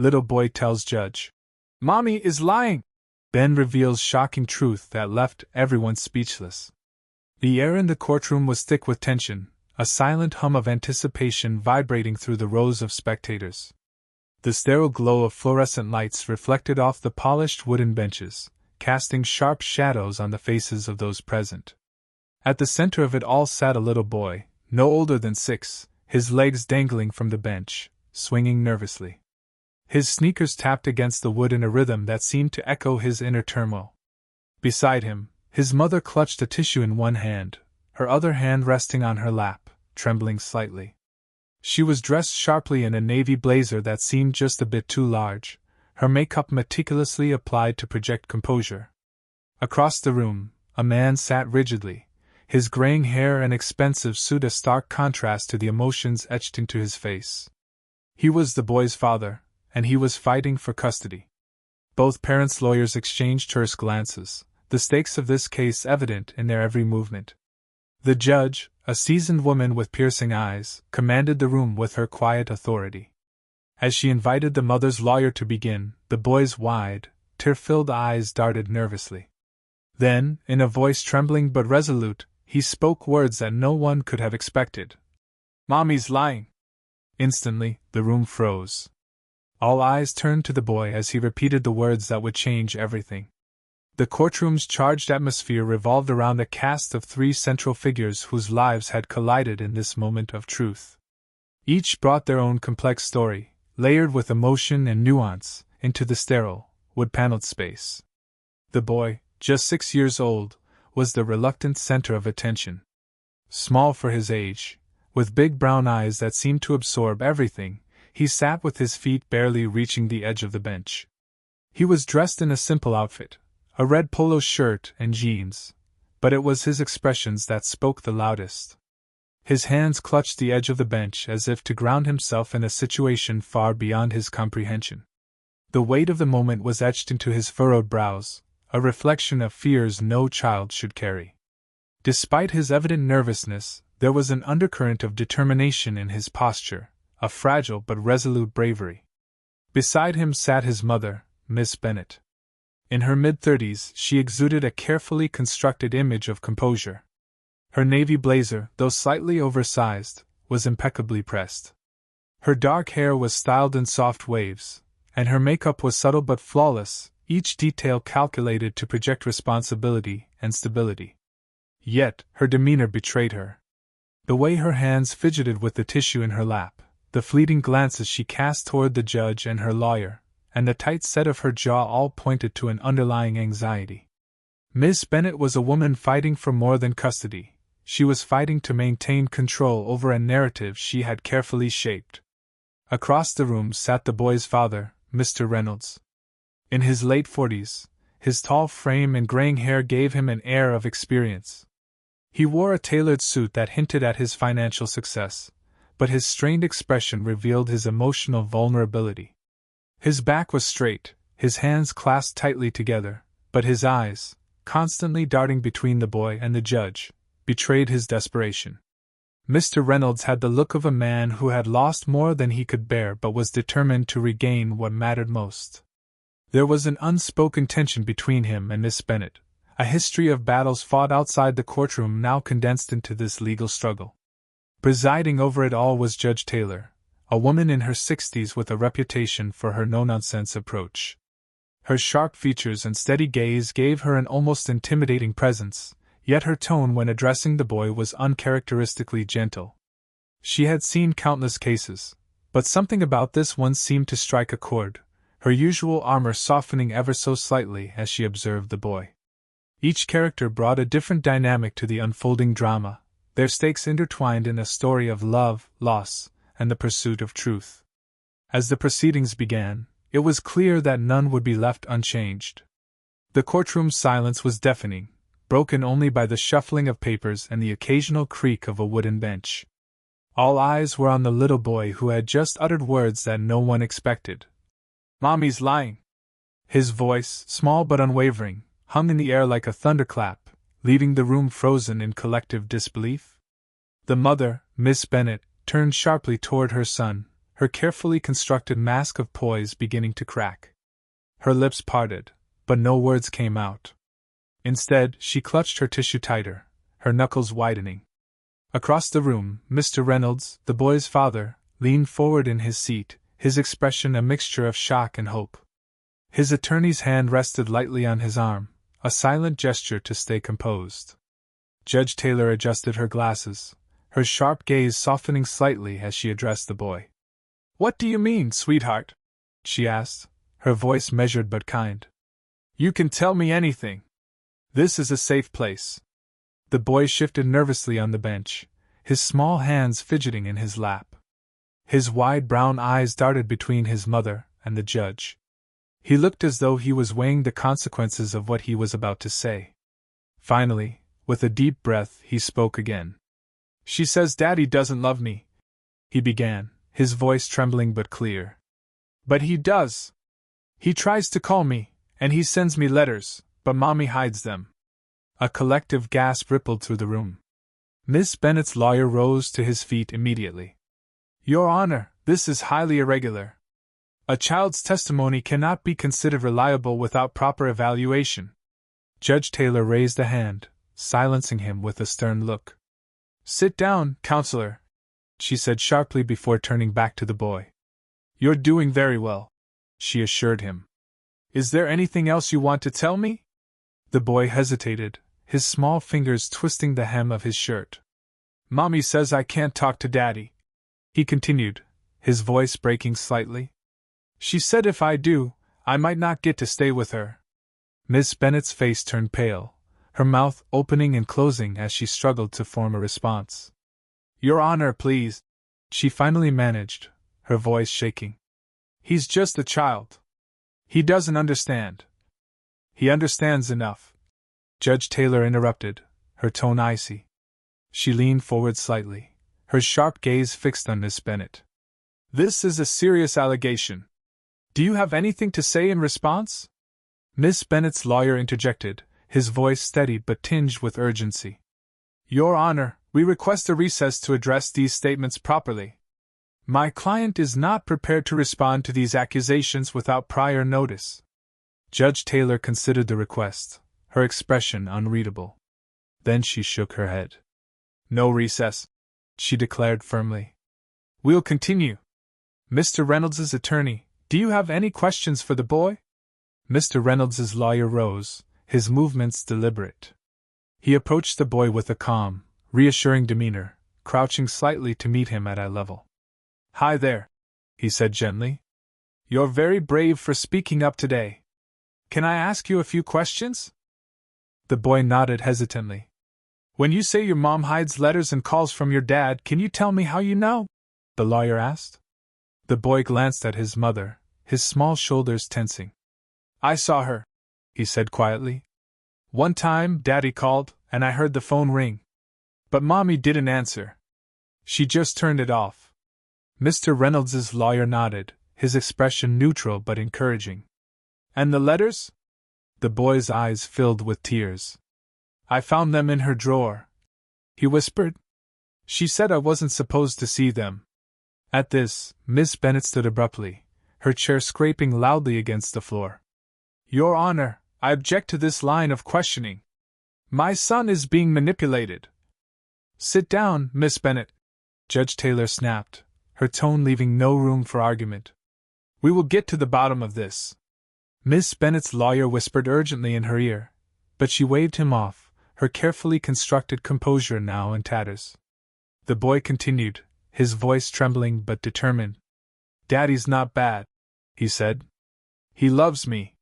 Little boy tells judge. Mommy is lying! Ben reveals shocking truth that left everyone speechless. The air in the courtroom was thick with tension, a silent hum of anticipation vibrating through the rows of spectators. The sterile glow of fluorescent lights reflected off the polished wooden benches, casting sharp shadows on the faces of those present. At the center of it all sat a little boy, no older than 6, his legs dangling from the bench, swinging nervously. His sneakers tapped against the wood in a rhythm that seemed to echo his inner turmoil. Beside him, his mother clutched a tissue in one hand, her other hand resting on her lap, trembling slightly. She was dressed sharply in a navy blazer that seemed just a bit too large, her makeup meticulously applied to project composure. Across the room, a man sat rigidly, his graying hair and expensive suit a stark contrast to the emotions etched into his face. He was the boy's father, and he was fighting for custody. Both parents' lawyers exchanged terse glances, the stakes of this case evident in their every movement. The judge, a seasoned woman with piercing eyes, commanded the room with her quiet authority. As she invited the mother's lawyer to begin, the boy's wide, tear-filled eyes darted nervously. Then, in a voice trembling but resolute, he spoke words that no one could have expected. "Mommy's lying." Instantly, the room froze. All eyes turned to the boy as he repeated the words that would change everything. The courtroom's charged atmosphere revolved around a cast of 3 central figures whose lives had collided in this moment of truth. Each brought their own complex story, layered with emotion and nuance, into the sterile, wood-paneled space. The boy, just 6 years old, was the reluctant center of attention. Small for his age, with big brown eyes that seemed to absorb everything, he sat with his feet barely reaching the edge of the bench. He was dressed in a simple outfit, a red polo shirt and jeans, but it was his expressions that spoke the loudest. His hands clutched the edge of the bench as if to ground himself in a situation far beyond his comprehension. The weight of the moment was etched into his furrowed brows, a reflection of fears no child should carry. Despite his evident nervousness, there was an undercurrent of determination in his posture, a fragile but resolute bravery. Beside him sat his mother, Miss Bennet. In her mid-30s, she exuded a carefully constructed image of composure. Her navy blazer, though slightly oversized, was impeccably pressed. Her dark hair was styled in soft waves, and her makeup was subtle but flawless, each detail calculated to project responsibility and stability. Yet, her demeanor betrayed her. The way her hands fidgeted with the tissue in her lap, the fleeting glances she cast toward the judge and her lawyer, and the tight set of her jaw all pointed to an underlying anxiety. Miss Bennet was a woman fighting for more than custody. She was fighting to maintain control over a narrative she had carefully shaped. Across the room sat the boy's father, Mr. Reynolds. In his late 40s, his tall frame and graying hair gave him an air of experience. He wore a tailored suit that hinted at his financial success, but his strained expression revealed his emotional vulnerability. His back was straight, his hands clasped tightly together, but his eyes, constantly darting between the boy and the judge, betrayed his desperation. Mr. Reynolds had the look of a man who had lost more than he could bear but was determined to regain what mattered most. There was an unspoken tension between him and Miss Bennet, a history of battles fought outside the courtroom now condensed into this legal struggle. Presiding over it all was Judge Taylor, a woman in her 60s with a reputation for her no-nonsense approach. Her sharp features and steady gaze gave her an almost intimidating presence, yet her tone when addressing the boy was uncharacteristically gentle. She had seen countless cases, but something about this one seemed to strike a chord, her usual armor softening ever so slightly as she observed the boy. Each character brought a different dynamic to the unfolding drama, their stakes intertwined in a story of love, loss, and the pursuit of truth. As the proceedings began, it was clear that none would be left unchanged. The courtroom's silence was deafening, broken only by the shuffling of papers and the occasional creak of a wooden bench. All eyes were on the little boy who had just uttered words that no one expected. "Mommy's lying." His voice, small but unwavering, hung in the air like a thunderclap, leaving the room frozen in collective disbelief. The mother, Miss Bennet, turned sharply toward her son, her carefully constructed mask of poise beginning to crack. Her lips parted, but no words came out. Instead, she clutched her tissue tighter, her knuckles widening. Across the room, Mr. Reynolds, the boy's father, leaned forward in his seat, his expression a mixture of shock and hope. His attorney's hand rested lightly on his arm, a silent gesture to stay composed. Judge Taylor adjusted her glasses, her sharp gaze softening slightly as she addressed the boy. "What do you mean, sweetheart?" she asked, her voice measured but kind. "You can tell me anything. This is a safe place." The boy shifted nervously on the bench, his small hands fidgeting in his lap. His wide brown eyes darted between his mother and the judge. He looked as though he was weighing the consequences of what he was about to say. Finally, with a deep breath, he spoke again. "She says Daddy doesn't love me," he began, his voice trembling but clear. "But he does. He tries to call me, and he sends me letters, but Mommy hides them." A collective gasp rippled through the room. Miss Bennet's lawyer rose to his feet immediately. "Your Honor, this is highly irregular. A child's testimony cannot be considered reliable without proper evaluation." Judge Taylor raised a hand, silencing him with a stern look. "Sit down, counselor," she said sharply before turning back to the boy. "You're doing very well," she assured him. "Is there anything else you want to tell me?" The boy hesitated, his small fingers twisting the hem of his shirt. "Mommy says I can't talk to Daddy," he continued, his voice breaking slightly. "She said if I do, I might not get to stay with her." Miss Bennet's face turned pale, her mouth opening and closing as she struggled to form a response. "Your Honor, please," she finally managed, her voice shaking. "He's just a child. He doesn't understand." "He understands enough," Judge Taylor interrupted, her tone icy. She leaned forward slightly, her sharp gaze fixed on Miss Bennet. "This is a serious allegation. Do you have anything to say in response?" Miss Bennet's lawyer interjected, his voice steady but tinged with urgency. "Your Honor, we request a recess to address these statements properly. My client is not prepared to respond to these accusations without prior notice." Judge Taylor considered the request, her expression unreadable. Then she shook her head. "No recess," she declared firmly. "We'll continue. Mr. Reynolds's attorney, do you have any questions for the boy?" Mr. Reynolds's lawyer rose, his movements deliberate. He approached the boy with a calm, reassuring demeanor, crouching slightly to meet him at eye level. "Hi there," he said gently. "You're very brave for speaking up today. Can I ask you a few questions?" The boy nodded hesitantly. "When you say your mom hides letters and calls from your dad, can you tell me how you know?" the lawyer asked. The boy glanced at his mother, his small shoulders tensing. "I saw her," he said quietly. "One time, Daddy called, and I heard the phone ring. But Mommy didn't answer. She just turned it off." Mr. Reynolds's lawyer nodded, his expression neutral but encouraging. "And the letters?" The boy's eyes filled with tears. "I found them in her drawer," he whispered. "She said I wasn't supposed to see them." At this, Miss Bennet stood abruptly, her chair scraping loudly against the floor. "Your Honor, I object to this line of questioning. My son is being manipulated." "Sit down, Miss Bennet," Judge Taylor snapped, her tone leaving no room for argument. "We will get to the bottom of this." Miss Bennet's lawyer whispered urgently in her ear, but she waved him off, her carefully constructed composure now in tatters. The boy continued, his voice trembling but determined. "Daddy's not bad," he said. "He loves me.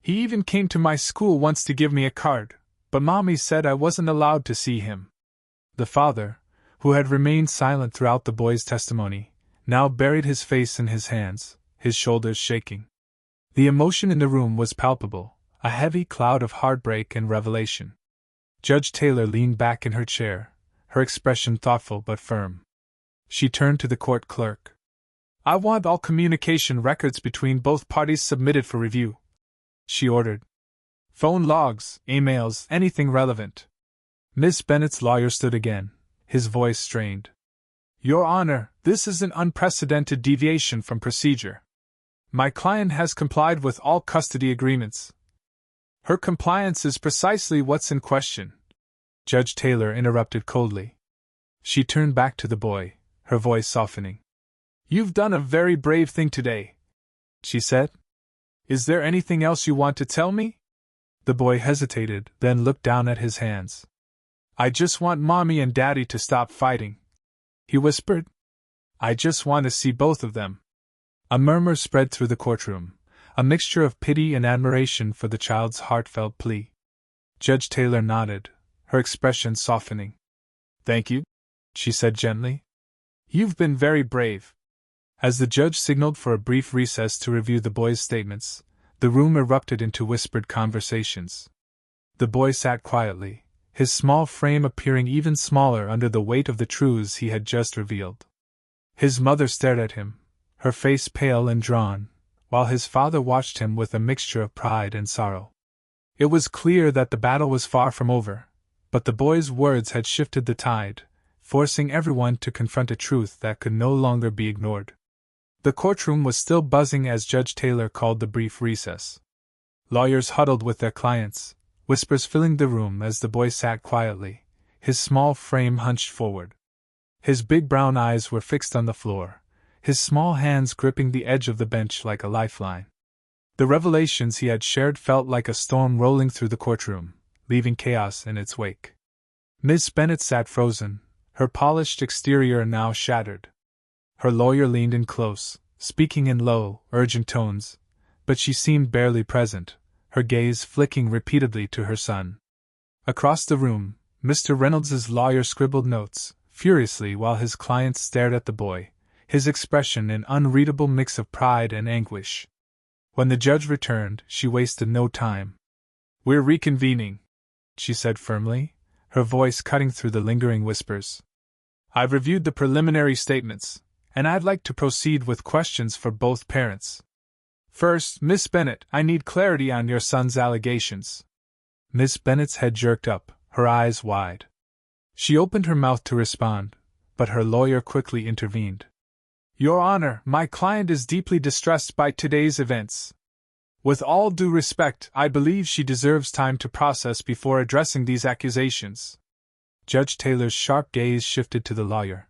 He even came to my school once to give me a card, but Mommy said I wasn't allowed to see him." The father, who had remained silent throughout the boy's testimony, now buried his face in his hands, his shoulders shaking. The emotion in the room was palpable, a heavy cloud of heartbreak and revelation. Judge Taylor leaned back in her chair, her expression thoughtful but firm. She turned to the court clerk. "I want all communication records between both parties submitted for review," she ordered. "Phone logs, emails, anything relevant." Miss Bennet's lawyer stood again, his voice strained. Your Honor, this is an unprecedented deviation from procedure. My client has complied with all custody agreements. Her compliance is precisely what's in question, Judge Taylor interrupted coldly. She turned back to the boy, her voice softening. You've done a very brave thing today, she said. Is there anything else you want to tell me? The boy hesitated, then looked down at his hands. I just want Mommy and Daddy to stop fighting, he whispered. I just want to see both of them. A murmur spread through the courtroom, a mixture of pity and admiration for the child's heartfelt plea. Judge Taylor nodded, her expression softening. Thank you, she said gently. You've been very brave. As the judge signaled for a brief recess to review the boy's statements, the room erupted into whispered conversations. The boy sat quietly, his small frame appearing even smaller under the weight of the truths he had just revealed. His mother stared at him, her face pale and drawn, while his father watched him with a mixture of pride and sorrow. It was clear that the battle was far from over, but the boy's words had shifted the tide, forcing everyone to confront a truth that could no longer be ignored. The courtroom was still buzzing as Judge Taylor called the brief recess. Lawyers huddled with their clients, whispers filling the room as the boy sat quietly, his small frame hunched forward. His big brown eyes were fixed on the floor, his small hands gripping the edge of the bench like a lifeline. The revelations he had shared felt like a storm rolling through the courtroom, leaving chaos in its wake. Miss Bennet sat frozen, her polished exterior now shattered. Her lawyer leaned in close, speaking in low, urgent tones, but she seemed barely present, her gaze flicking repeatedly to her son. Across the room, Mr. Reynolds's lawyer scribbled notes, furiously while his client stared at the boy, his expression an unreadable mix of pride and anguish. When the judge returned, she wasted no time. We're reconvening, she said firmly, her voice cutting through the lingering whispers. I've reviewed the preliminary statements, and I'd like to proceed with questions for both parents. First, Miss Bennet, I need clarity on your son's allegations. Miss Bennet's head jerked up, her eyes wide. She opened her mouth to respond, but her lawyer quickly intervened. Your Honor, my client is deeply distressed by today's events. With all due respect, I believe she deserves time to process before addressing these accusations. Judge Taylor's sharp gaze shifted to the lawyer.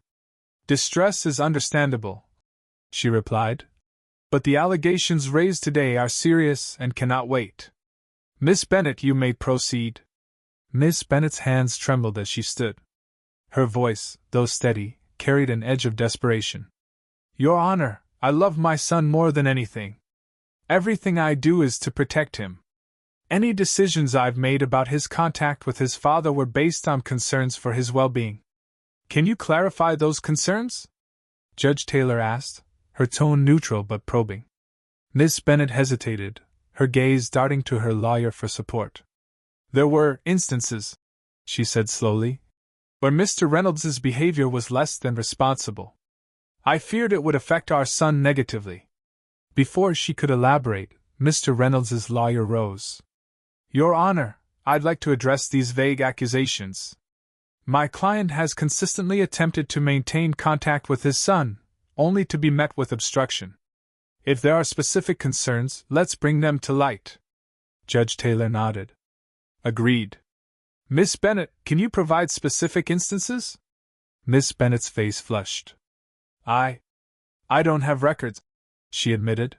Distress is understandable, she replied, but the allegations raised today are serious and cannot wait. Miss Bennet, you may proceed. Miss Bennet's hands trembled as she stood. Her voice, though steady, carried an edge of desperation. Your Honor, I love my son more than anything. Everything I do is to protect him. Any decisions I've made about his contact with his father were based on concerns for his well-being. Can you clarify those concerns? Judge Taylor asked, her tone neutral but probing. Miss Bennet hesitated, her gaze darting to her lawyer for support. There were instances, she said slowly, where Mr. Reynolds's behavior was less than responsible. I feared it would affect our son negatively. Before she could elaborate, Mr. Reynolds's lawyer rose. Your Honor, I'd like to address these vague accusations. My client has consistently attempted to maintain contact with his son, only to be met with obstruction. If there are specific concerns, let's bring them to light. Judge Taylor nodded. Agreed. Miss Bennet, can you provide specific instances? Miss Bennet's face flushed. I don't have records, she admitted.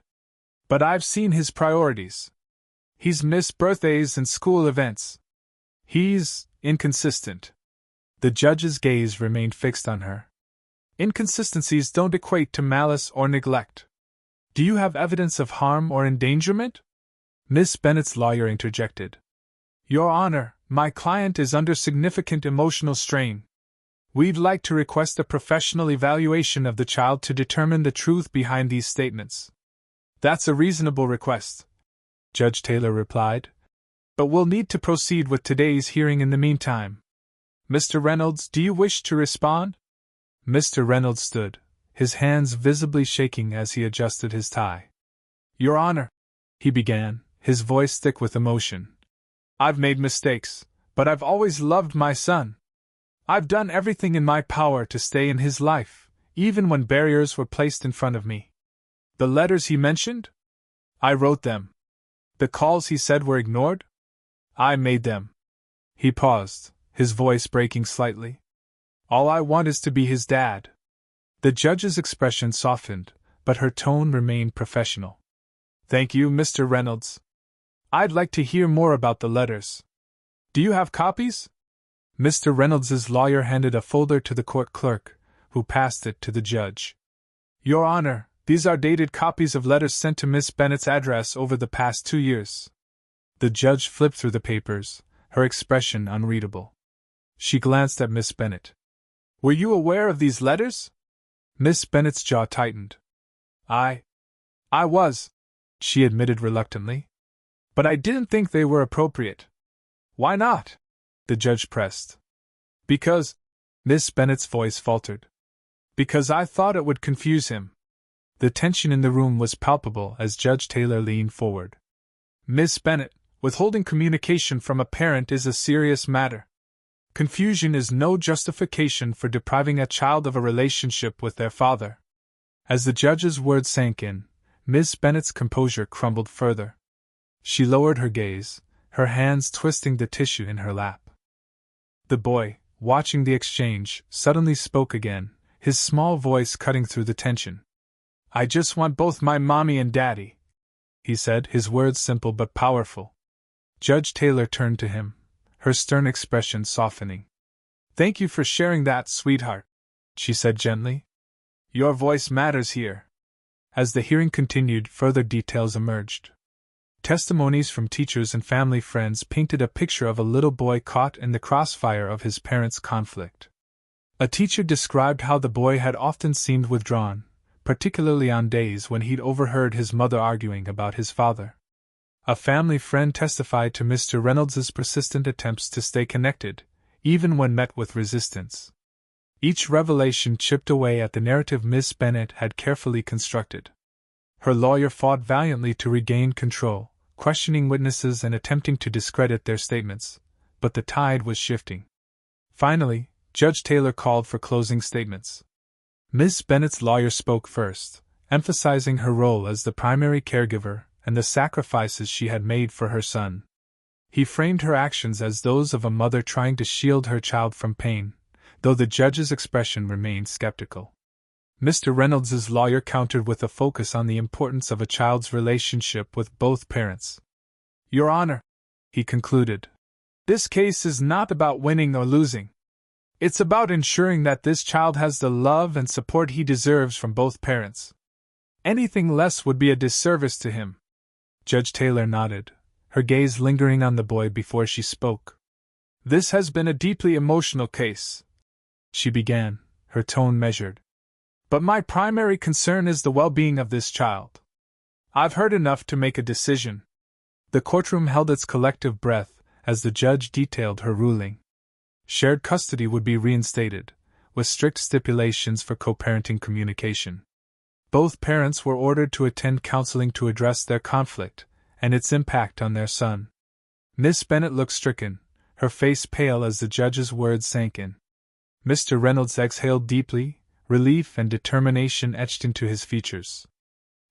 But I've seen his priorities. He's missed birthdays and school events. He's inconsistent. The judge's gaze remained fixed on her. Inconsistencies don't equate to malice or neglect. Do you have evidence of harm or endangerment? Miss Bennet's lawyer interjected. Your Honor, my client is under significant emotional strain. We'd like to request a professional evaluation of the child to determine the truth behind these statements. That's a reasonable request, Judge Taylor replied. But we'll need to proceed with today's hearing in the meantime. Mr. Reynolds, do you wish to respond? Mr. Reynolds stood, his hands visibly shaking as he adjusted his tie. Your Honor, he began, his voice thick with emotion. I've made mistakes, but I've always loved my son. I've done everything in my power to stay in his life. even when barriers were placed in front of me. The letters he mentioned? I wrote them. The calls he said were ignored? I made them. He paused, his voice breaking slightly. All I want is to be his dad. The judge's expression softened, but her tone remained professional. Thank you, Mr. Reynolds. I'd like to hear more about the letters. Do you have copies? Mr. Reynolds's lawyer handed a folder to the court clerk, who passed it to the judge. Your Honor, these are dated copies of letters sent to Miss Bennett's address over the past 2 years. The judge flipped through the papers, her expression unreadable. She glanced at Miss Bennett. Were you aware of these letters? Miss Bennett's jaw tightened. I was, she admitted reluctantly. But I didn't think they were appropriate. Why not? The judge pressed. Because, Miss Bennett's voice faltered. Because I thought it would confuse him. The tension in the room was palpable as Judge Taylor leaned forward. Miss Bennett, withholding communication from a parent is a serious matter. Confusion is no justification for depriving a child of a relationship with their father. As the judge's words sank in, Miss Bennett's composure crumbled further. She lowered her gaze, her hands twisting the tissue in her lap. The boy, watching the exchange, suddenly spoke again, his small voice cutting through the tension. I just want both my mommy and daddy, he said, his words simple but powerful. Judge Taylor turned to him, her stern expression softening. Thank you for sharing that, sweetheart, she said gently. Your voice matters here. As the hearing continued, further details emerged. Testimonies from teachers and family friends painted a picture of a little boy caught in the crossfire of his parents' conflict. A teacher described how the boy had often seemed withdrawn, particularly on days when he'd overheard his mother arguing about his father. A family friend testified to Mr. Reynolds's persistent attempts to stay connected, even when met with resistance. Each revelation chipped away at the narrative Miss Bennett had carefully constructed. Her lawyer fought valiantly to regain control, questioning witnesses and attempting to discredit their statements, but the tide was shifting. Finally, Judge Taylor called for closing statements. Miss Bennett's lawyer spoke first, emphasizing her role as the primary caregiver and the sacrifices she had made for her son. He framed her actions as those of a mother trying to shield her child from pain, though the judge's expression remained skeptical. Mr. Reynolds's lawyer countered with a focus on the importance of a child's relationship with both parents. Your Honor, he concluded, this case is not about winning or losing. It's about ensuring that this child has the love and support he deserves from both parents. Anything less would be a disservice to him. Judge Taylor nodded, her gaze lingering on the boy before she spoke. This has been a deeply emotional case, she began, her tone measured. But my primary concern is the well-being of this child. I've heard enough to make a decision. The courtroom held its collective breath as the judge detailed her ruling. Shared custody would be reinstated, with strict stipulations for co-parenting communication. Both parents were ordered to attend counseling to address their conflict and its impact on their son. Miss Bennett looked stricken, her face pale as the judge's words sank in. Mr. Reynolds exhaled deeply, relief and determination etched into his features.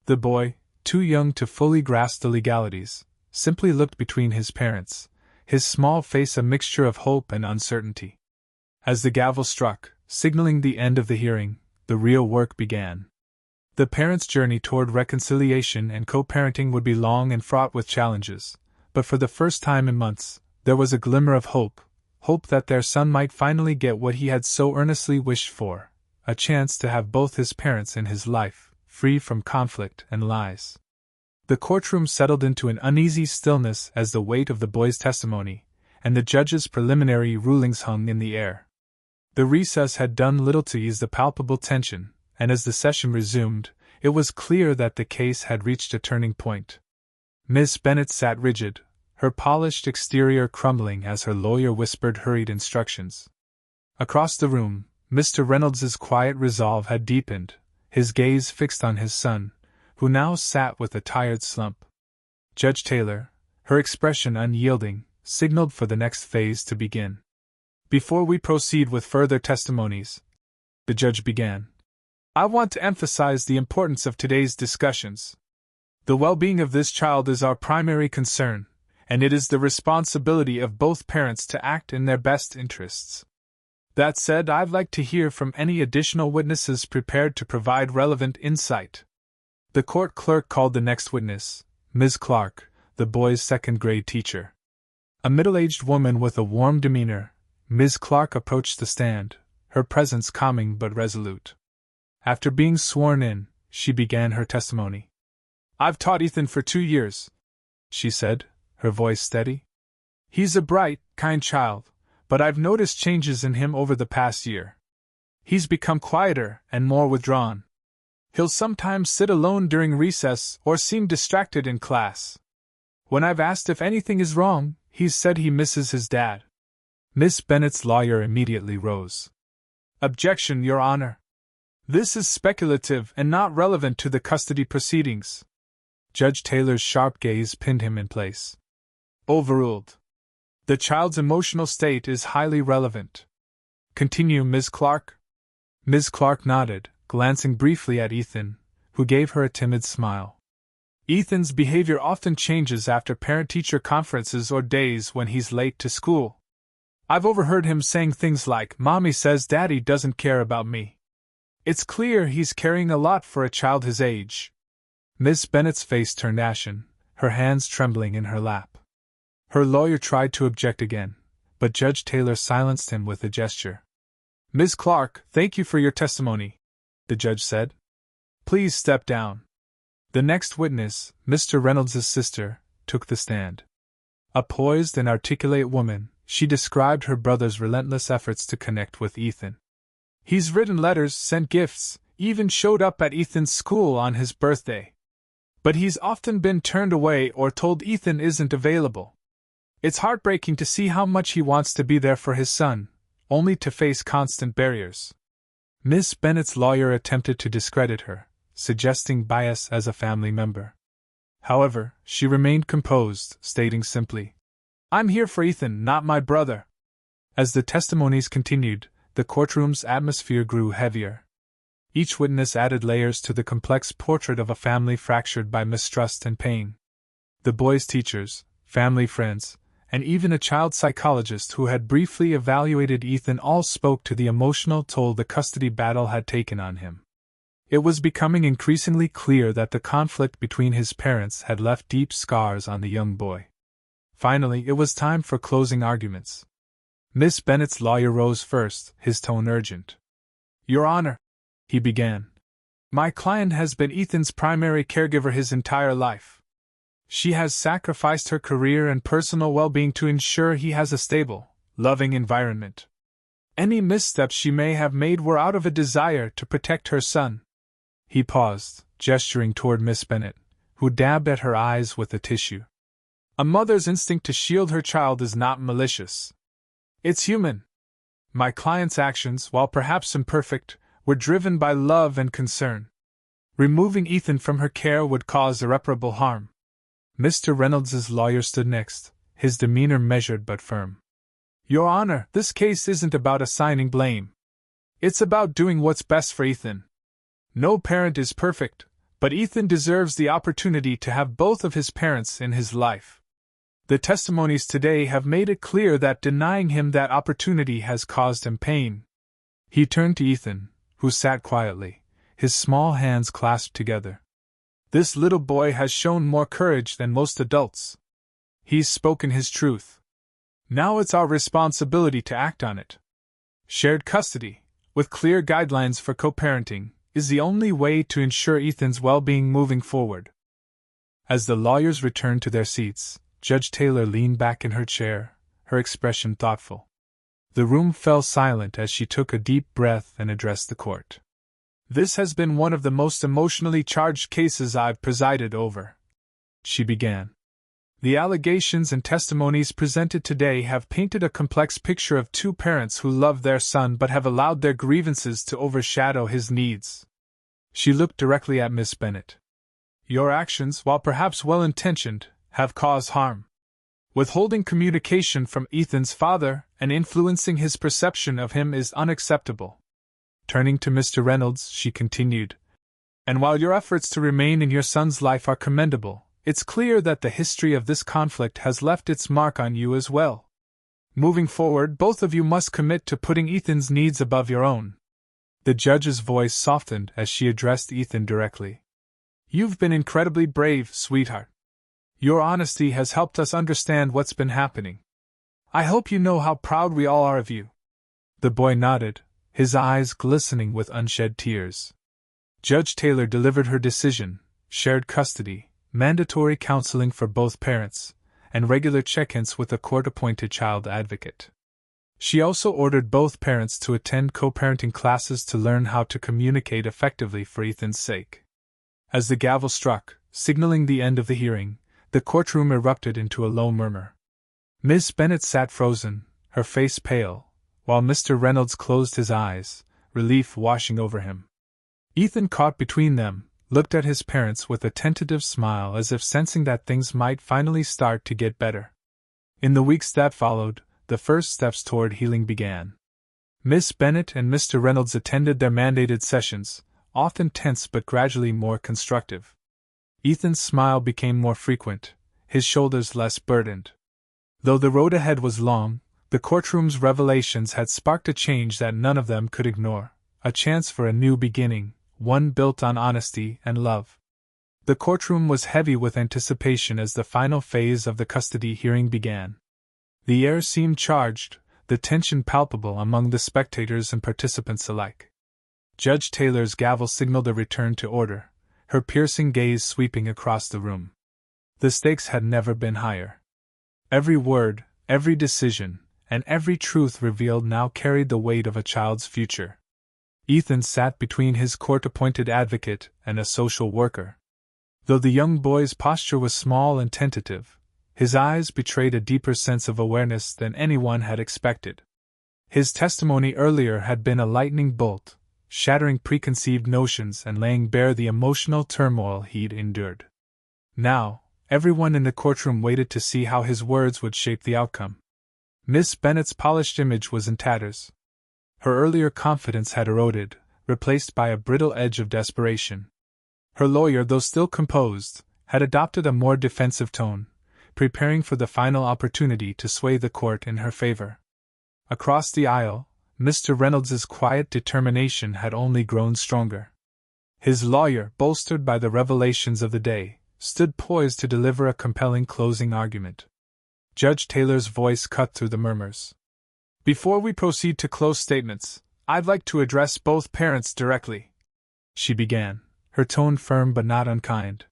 The boy, too young to fully grasp the legalities, simply looked between his parents, his small face a mixture of hope and uncertainty. As the gavel struck, signaling the end of the hearing, the real work began. The parents' journey toward reconciliation and co-parenting would be long and fraught with challenges, but for the first time in months, there was a glimmer of hope that their son might finally get what he had so earnestly wished for, a chance to have both his parents in his life, free from conflict and lies. The courtroom settled into an uneasy stillness as the weight of the boy's testimony and the judge's preliminary rulings hung in the air. The recess had done little to ease the palpable tension, and as the session resumed, it was clear that the case had reached a turning point. Miss Bennett sat rigid, her polished exterior crumbling as her lawyer whispered hurried instructions. Across the room, Mr. Reynolds's quiet resolve had deepened, his gaze fixed on his son, who now sat with a tired slump. Judge Taylor, her expression unyielding, signaled for the next phase to begin. Before we proceed with further testimonies, the judge began, I want to emphasize the importance of today's discussions. The well-being of this child is our primary concern, and it is the responsibility of both parents to act in their best interests. That said, I'd like to hear from any additional witnesses prepared to provide relevant insight. The court clerk called the next witness, Ms. Clark, the boy's second-grade teacher. A middle-aged woman with a warm demeanor, Ms. Clark approached the stand, her presence calming but resolute. After being sworn in, she began her testimony. "I've taught Ethan for 2 years," she said, her voice steady. "He's a bright, kind child, but I've noticed changes in him over the past year. He's become quieter and more withdrawn. He'll sometimes sit alone during recess or seem distracted in class. When I've asked if anything is wrong, he's said he misses his dad." Miss Bennett's lawyer immediately rose. "Objection, Your Honor. This is speculative and not relevant to the custody proceedings." Judge Taylor's sharp gaze pinned him in place. "Overruled. The child's emotional state is highly relevant. Continue, Ms. Clark." Ms. Clark nodded, glancing briefly at Ethan, who gave her a timid smile. "Ethan's behavior often changes after parent-teacher conferences or days when he's late to school. I've overheard him saying things like, 'Mommy says Daddy doesn't care about me.' It's clear he's carrying a lot for a child his age." Miss Bennett's face turned ashen, her hands trembling in her lap. Her lawyer tried to object again, but Judge Taylor silenced him with a gesture. "Ms. Clark, thank you for your testimony," the judge said. "Please step down." The next witness, Mr. Reynolds' sister, took the stand. A poised and articulate woman, she described her brother's relentless efforts to connect with Ethan. "He's written letters, sent gifts, even showed up at Ethan's school on his birthday. But he's often been turned away or told Ethan isn't available. It's heartbreaking to see how much he wants to be there for his son, only to face constant barriers." Miss Bennett's lawyer attempted to discredit her, suggesting bias as a family member. However, she remained composed, stating simply, "I'm here for Ethan, not my brother." As the testimonies continued, the courtroom's atmosphere grew heavier. Each witness added layers to the complex portrait of a family fractured by mistrust and pain. The boy's teachers, family friends, and even a child psychologist who had briefly evaluated Ethan all spoke to the emotional toll the custody battle had taken on him. It was becoming increasingly clear that the conflict between his parents had left deep scars on the young boy. Finally, it was time for closing arguments. Miss Bennett's lawyer rose first, his tone urgent. "Your Honor," he began, "my client has been Ethan's primary caregiver his entire life. She has sacrificed her career and personal well-being to ensure he has a stable, loving environment. Any missteps she may have made were out of a desire to protect her son." He paused, gesturing toward Miss Bennett, who dabbed at her eyes with a tissue. "A mother's instinct to shield her child is not malicious. It's human. My client's actions, while perhaps imperfect, were driven by love and concern. Removing Ethan from her care would cause irreparable harm." Mr. Reynolds' lawyer stood next, his demeanor measured but firm. "Your Honor, this case isn't about assigning blame. It's about doing what's best for Ethan. No parent is perfect, but Ethan deserves the opportunity to have both of his parents in his life. The testimonies today have made it clear that denying him that opportunity has caused him pain." He turned to Ethan, who sat quietly, his small hands clasped together. "This little boy has shown more courage than most adults. He's spoken his truth. Now it's our responsibility to act on it. Shared custody, with clear guidelines for co-parenting, is the only way to ensure Ethan's well-being moving forward." As the lawyers returned to their seats, Judge Taylor leaned back in her chair, her expression thoughtful. The room fell silent as she took a deep breath and addressed the court. "This has been one of the most emotionally charged cases I've presided over," she began. "The allegations and testimonies presented today have painted a complex picture of two parents who love their son but have allowed their grievances to overshadow his needs." She looked directly at Miss Bennett. "Your actions, while perhaps well-intentioned, have caused harm. Withholding communication from Ethan's father and influencing his perception of him is unacceptable. Turning to Mr. Reynolds, she continued, "And while your efforts to remain in your son's life are commendable, it's clear that the history of this conflict has left its mark on you as well. Moving forward, both of you must commit to putting Ethan's needs above your own." The judge's voice softened as she addressed Ethan directly. "You've been incredibly brave, sweetheart. Your honesty has helped us understand what's been happening. I hope you know how proud we all are of you." The boy nodded, his eyes glistening with unshed tears. Judge Taylor delivered her decision: shared custody, mandatory counseling for both parents, and regular check-ins with a court-appointed child advocate. She also ordered both parents to attend co-parenting classes to learn how to communicate effectively for Ethan's sake. As the gavel struck, signaling the end of the hearing, the courtroom erupted into a low murmur. Miss Bennet sat frozen, her face pale, while Mr. Reynolds closed his eyes, relief washing over him. Ethan, caught between them, looked at his parents with a tentative smile as if sensing that things might finally start to get better. In the weeks that followed, the first steps toward healing began. Miss Bennet and Mr. Reynolds attended their mandated sessions, often tense but gradually more constructive. Ethan's smile became more frequent, his shoulders less burdened. Though the road ahead was long, the courtroom's revelations had sparked a change that none of them could ignore, a chance for a new beginning, one built on honesty and love. The courtroom was heavy with anticipation as the final phase of the custody hearing began. The air seemed charged, the tension palpable among the spectators and participants alike. Judge Taylor's gavel signaled a return to order, her piercing gaze sweeping across the room. The stakes had never been higher. Every word, every decision, and every truth revealed now carried the weight of a child's future. Ethan sat between his court-appointed advocate and a social worker. Though the young boy's posture was small and tentative, his eyes betrayed a deeper sense of awareness than anyone had expected. His testimony earlier had been a lightning bolt, shattering preconceived notions and laying bare the emotional turmoil he'd endured. Now, everyone in the courtroom waited to see how his words would shape the outcome. Miss Bennet's polished image was in tatters. Her earlier confidence had eroded, replaced by a brittle edge of desperation. Her lawyer, though still composed, had adopted a more defensive tone, preparing for the final opportunity to sway the court in her favor. Across the aisle, Mr. Reynolds's quiet determination had only grown stronger. His lawyer, bolstered by the revelations of the day, stood poised to deliver a compelling closing argument. Judge Taylor's voice cut through the murmurs. "Before we proceed to close statements, I'd like to address both parents directly," she began, her tone firm but not unkind.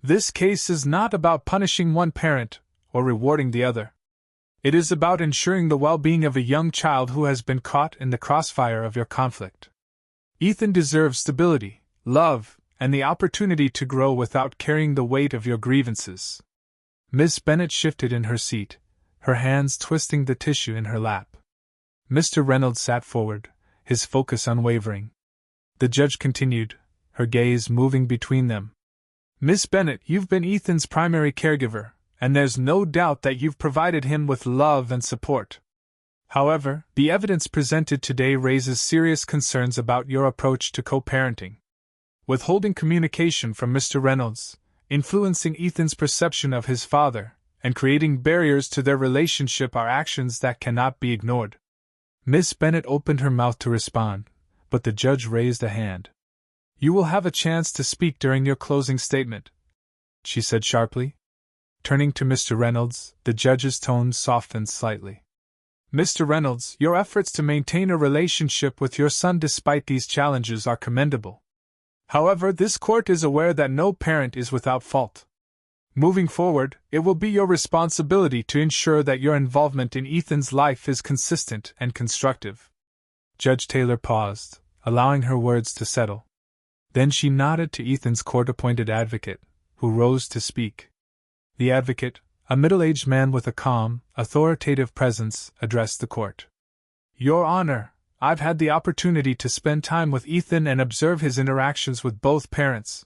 "This case is not about punishing one parent or rewarding the other. It is about ensuring the well-being of a young child who has been caught in the crossfire of your conflict. Ethan deserves stability, love, and the opportunity to grow without carrying the weight of your grievances." Miss Bennet shifted in her seat, her hands twisting the tissue in her lap. Mr. Reynolds sat forward, his focus unwavering. The judge continued, her gaze moving between them. "Miss Bennet, you've been Ethan's primary caregiver, and there's no doubt that you've provided him with love and support. However, the evidence presented today raises serious concerns about your approach to co-parenting. Withholding communication from Mr. Reynolds, influencing Ethan's perception of his father, and creating barriers to their relationship are actions that cannot be ignored." Miss Bennet opened her mouth to respond, but the judge raised a hand. "You will have a chance to speak during your closing statement," she said sharply. Turning to Mr. Reynolds, the judge's tone softened slightly. "Mr. Reynolds, your efforts to maintain a relationship with your son despite these challenges are commendable. However, this court is aware that no parent is without fault. Moving forward, it will be your responsibility to ensure that your involvement in Ethan's life is consistent and constructive." Judge Taylor paused, allowing her words to settle. Then she nodded to Ethan's court-appointed advocate, who rose to speak. The advocate, a middle-aged man with a calm, authoritative presence, addressed the court. "Your Honor, I've had the opportunity to spend time with Ethan and observe his interactions with both parents.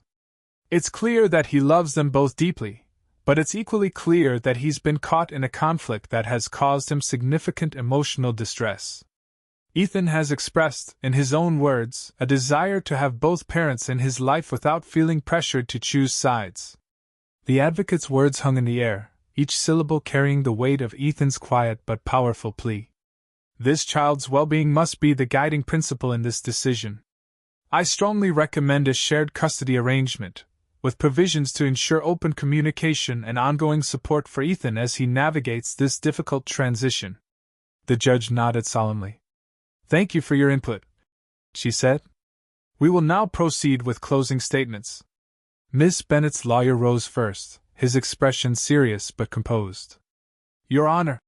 It's clear that he loves them both deeply, but it's equally clear that he's been caught in a conflict that has caused him significant emotional distress. Ethan has expressed, in his own words, a desire to have both parents in his life without feeling pressured to choose sides. The advocate's words hung in the air, each syllable carrying the weight of Ethan's quiet but powerful plea. This child's well-being must be the guiding principle in this decision. I strongly recommend a shared custody arrangement, with provisions to ensure open communication and ongoing support for Ethan as he navigates this difficult transition. The judge nodded solemnly. Thank you for your input, she said. We will now proceed with closing statements. Miss Bennet's lawyer rose first, his expression serious but composed. Your Honor,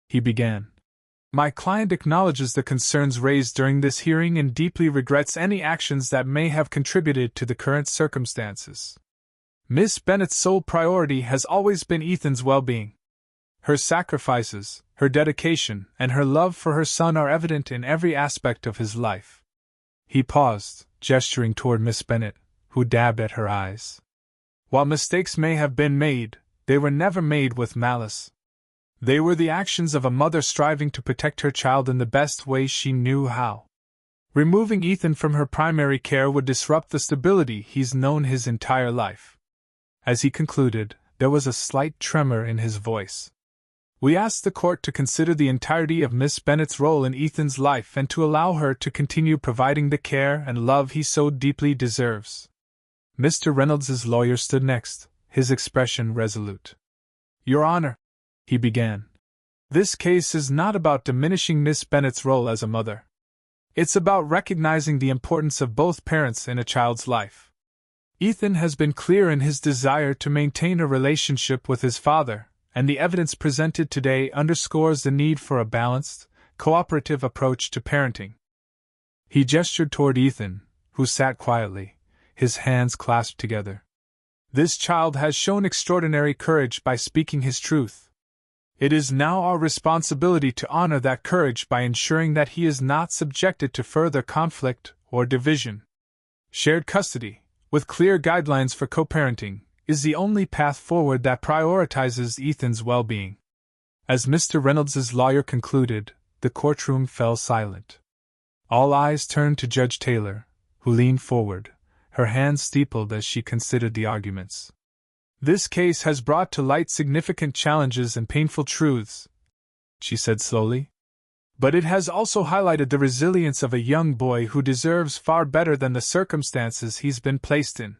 he began. My client acknowledges the concerns raised during this hearing and deeply regrets any actions that may have contributed to the current circumstances. Miss Bennet's sole priority has always been Ethan's well-being. Her sacrifices, her dedication, and her love for her son are evident in every aspect of his life. He paused, gesturing toward Miss Bennet, who dabbed at her eyes. While mistakes may have been made, they were never made with malice. They were the actions of a mother striving to protect her child in the best way she knew how. Removing Ethan from her primary care would disrupt the stability he's known his entire life. As he concluded, there was a slight tremor in his voice. We asked the court to consider the entirety of Miss Bennet's role in Ethan's life and to allow her to continue providing the care and love he so deeply deserves. Mr. Reynolds's lawyer stood next, his expression resolute. Your Honor, he began. This case is not about diminishing Miss Bennet's role as a mother. It's about recognizing the importance of both parents in a child's life. Ethan has been clear in his desire to maintain a relationship with his father, and the evidence presented today underscores the need for a balanced, cooperative approach to parenting. He gestured toward Ethan, who sat quietly, his hands clasped together. This child has shown extraordinary courage by speaking his truth. It is now our responsibility to honor that courage by ensuring that he is not subjected to further conflict or division. Shared custody, with clear guidelines for co-parenting, is the only path forward that prioritizes Ethan's well-being. As Mr. Reynolds's lawyer concluded, the courtroom fell silent. All eyes turned to Judge Taylor, who leaned forward, her hands steepled as she considered the arguments. This case has brought to light significant challenges and painful truths, she said slowly. But it has also highlighted the resilience of a young boy who deserves far better than the circumstances he's been placed in.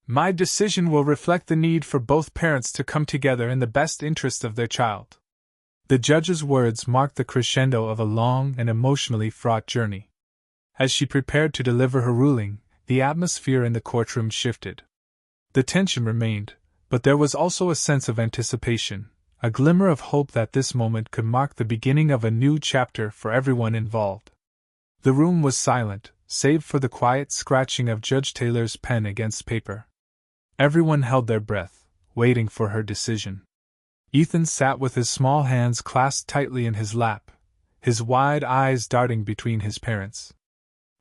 My decision will reflect the need for both parents to come together in the best interest of their child. The judge's words marked the crescendo of a long and emotionally fraught journey. As she prepared to deliver her ruling, the atmosphere in the courtroom shifted. The tension remained, but there was also a sense of anticipation, a glimmer of hope that this moment could mark the beginning of a new chapter for everyone involved. The room was silent, save for the quiet scratching of Judge Taylor's pen against paper. Everyone held their breath, waiting for her decision. Ethan sat with his small hands clasped tightly in his lap, his wide eyes darting between his parents.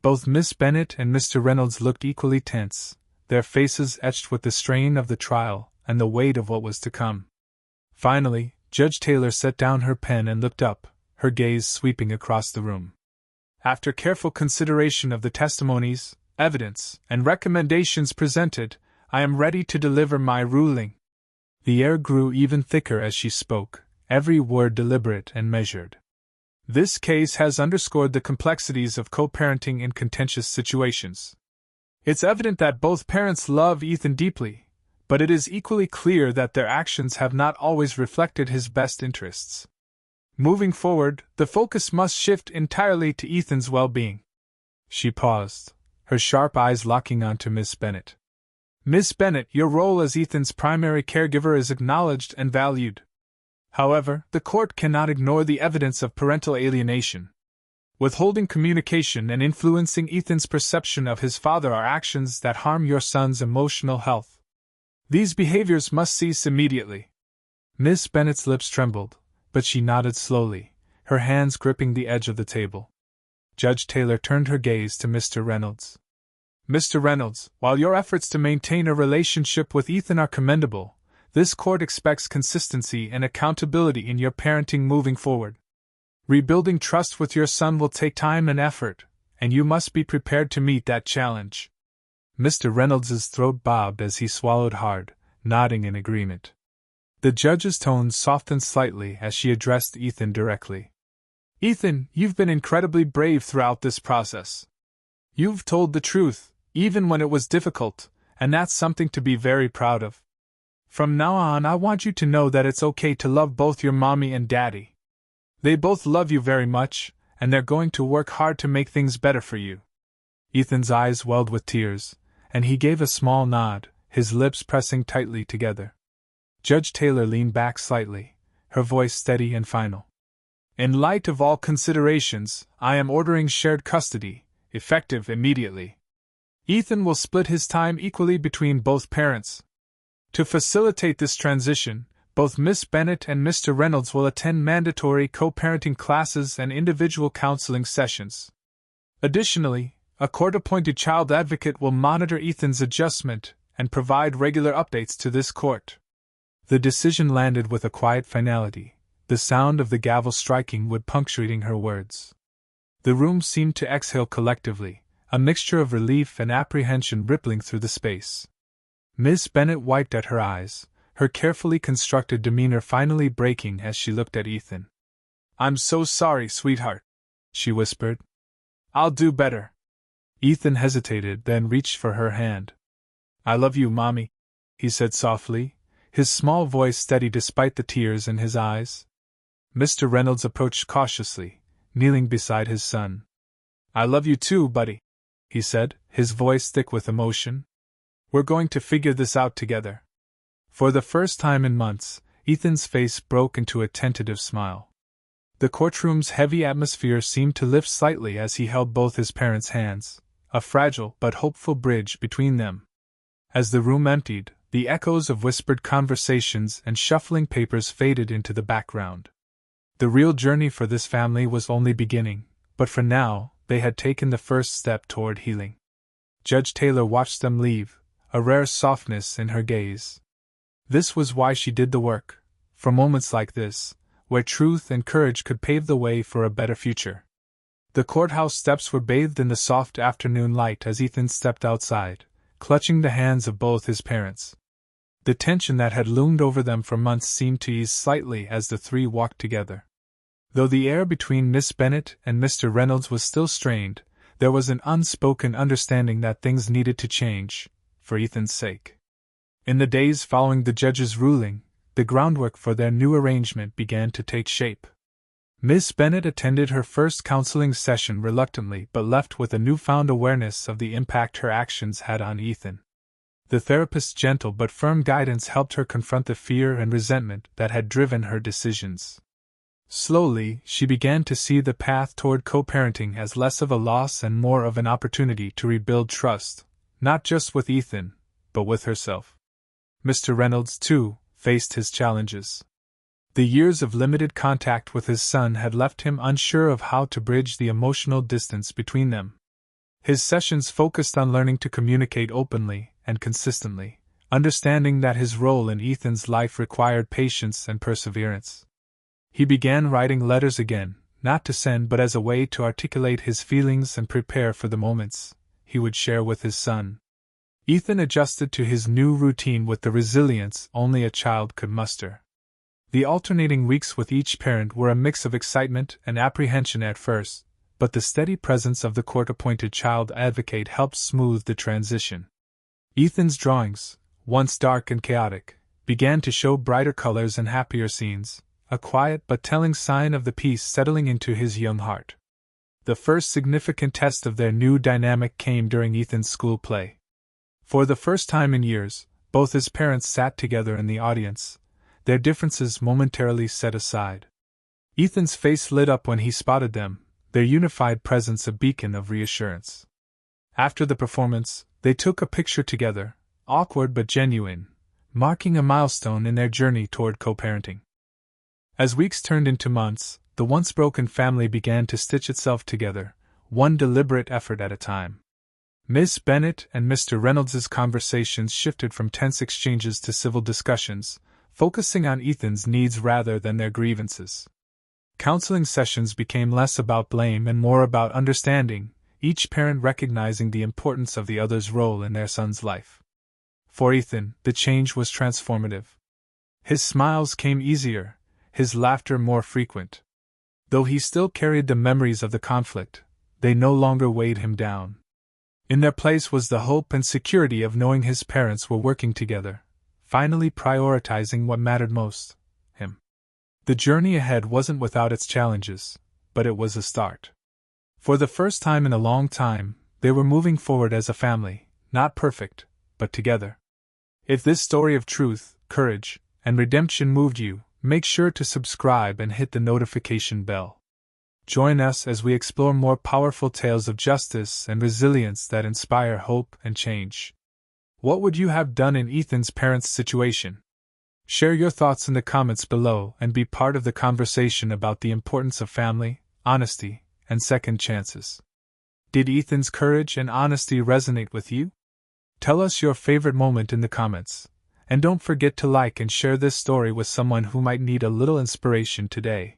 Both Miss Bennet and Mr. Reynolds looked equally tense, their faces etched with the strain of the trial and the weight of what was to come. Finally, Judge Taylor set down her pen and looked up, her gaze sweeping across the room. After careful consideration of the testimonies, evidence, and recommendations presented, I am ready to deliver my ruling. The air grew even thicker as she spoke, every word deliberate and measured. This case has underscored the complexities of co-parenting in contentious situations. It's evident that both parents love Ethan deeply, but it is equally clear that their actions have not always reflected his best interests. Moving forward, the focus must shift entirely to Ethan's well-being. She paused, her sharp eyes locking onto Miss Bennet. Miss Bennet, your role as Ethan's primary caregiver is acknowledged and valued. However, the court cannot ignore the evidence of parental alienation. Withholding communication and influencing Ethan's perception of his father are actions that harm your son's emotional health. These behaviors must cease immediately. Miss Bennet's lips trembled, but she nodded slowly, her hands gripping the edge of the table. Judge Taylor turned her gaze to Mr. Reynolds. Mr. Reynolds, while your efforts to maintain a relationship with Ethan are commendable, this court expects consistency and accountability in your parenting moving forward. Rebuilding trust with your son will take time and effort, and you must be prepared to meet that challenge. Mr. Reynolds's throat bobbed as he swallowed hard, nodding in agreement. The judge's tone softened slightly as she addressed Ethan directly. Ethan, you've been incredibly brave throughout this process. You've told the truth, even when it was difficult, and that's something to be very proud of. From now on, I want you to know that it's okay to love both your mommy and daddy. They both love you very much, and they're going to work hard to make things better for you. Ethan's eyes welled with tears, and he gave a small nod, his lips pressing tightly together. Judge Taylor leaned back slightly, her voice steady and final. In light of all considerations, I am ordering shared custody, effective immediately. Ethan will split his time equally between both parents. To facilitate this transition, both Miss Bennett and Mr. Reynolds will attend mandatory co-parenting classes and individual counseling sessions. Additionally, a court-appointed child advocate will monitor Ethan's adjustment and provide regular updates to this court. The decision landed with a quiet finality, the sound of the gavel striking wood punctuating her words. The room seemed to exhale collectively, a mixture of relief and apprehension rippling through the space. Miss Bennett wiped at her eyes, her carefully constructed demeanor finally breaking as she looked at Ethan. I'm so sorry, sweetheart, she whispered. I'll do better. Ethan hesitated, then reached for her hand. I love you, Mommy, he said softly, his small voice steady despite the tears in his eyes. Mr. Reynolds approached cautiously, kneeling beside his son. I love you too, buddy, he said, his voice thick with emotion. We're going to figure this out together. For the first time in months, Ethan's face broke into a tentative smile. The courtroom's heavy atmosphere seemed to lift slightly as he held both his parents' hands, a fragile but hopeful bridge between them. As the room emptied, the echoes of whispered conversations and shuffling papers faded into the background. The real journey for this family was only beginning, but for now, they had taken the first step toward healing. Judge Taylor watched them leave, a rare softness in her gaze. This was why she did the work, for moments like this, where truth and courage could pave the way for a better future. The courthouse steps were bathed in the soft afternoon light as Ethan stepped outside, clutching the hands of both his parents. The tension that had loomed over them for months seemed to ease slightly as the three walked together. Though the air between Miss Bennett and Mr. Reynolds was still strained, there was an unspoken understanding that things needed to change, for Ethan's sake. In the days following the judge's ruling, the groundwork for their new arrangement began to take shape. Miss Bennett attended her first counseling session reluctantly but left with a newfound awareness of the impact her actions had on Ethan. The therapist's gentle but firm guidance helped her confront the fear and resentment that had driven her decisions. Slowly, she began to see the path toward co-parenting as less of a loss and more of an opportunity to rebuild trust, not just with Ethan, but with herself. Mr. Reynolds, too, faced his challenges. The years of limited contact with his son had left him unsure of how to bridge the emotional distance between them. His sessions focused on learning to communicate openly and consistently, understanding that his role in Ethan's life required patience and perseverance. He began writing letters again, not to send but as a way to articulate his feelings and prepare for the moments he would share with his son. Ethan adjusted to his new routine with the resilience only a child could muster. The alternating weeks with each parent were a mix of excitement and apprehension at first, but the steady presence of the court-appointed child advocate helped smooth the transition. Ethan's drawings, once dark and chaotic, began to show brighter colors and happier scenes, a quiet but telling sign of the peace settling into his young heart. The first significant test of their new dynamic came during Ethan's school play. For the first time in years, both his parents sat together in the audience, their differences momentarily set aside. Ethan's face lit up when he spotted them, their unified presence a beacon of reassurance. After the performance, they took a picture together, awkward but genuine, marking a milestone in their journey toward co-parenting. As weeks turned into months, the once broken family began to stitch itself together, one deliberate effort at a time. Miss Bennett and Mr. Reynolds's conversations shifted from tense exchanges to civil discussions, focusing on Ethan's needs rather than their grievances. Counseling sessions became less about blame and more about understanding, each parent recognizing the importance of the other's role in their son's life. For Ethan, the change was transformative. His smiles came easier, his laughter more frequent. Though he still carried the memories of the conflict, they no longer weighed him down. In their place was the hope and security of knowing his parents were working together, finally prioritizing what mattered most: him. The journey ahead wasn't without its challenges, but it was a start. For the first time in a long time, they were moving forward as a family, not perfect, but together. If this story of truth, courage, and redemption moved you, make sure to subscribe and hit the notification bell. Join us as we explore more powerful tales of justice and resilience that inspire hope and change. What would you have done in Ethan's parents' situation? Share your thoughts in the comments below and be part of the conversation about the importance of family, honesty, and second chances. Did Ethan's courage and honesty resonate with you? Tell us your favorite moment in the comments, and don't forget to like and share this story with someone who might need a little inspiration today.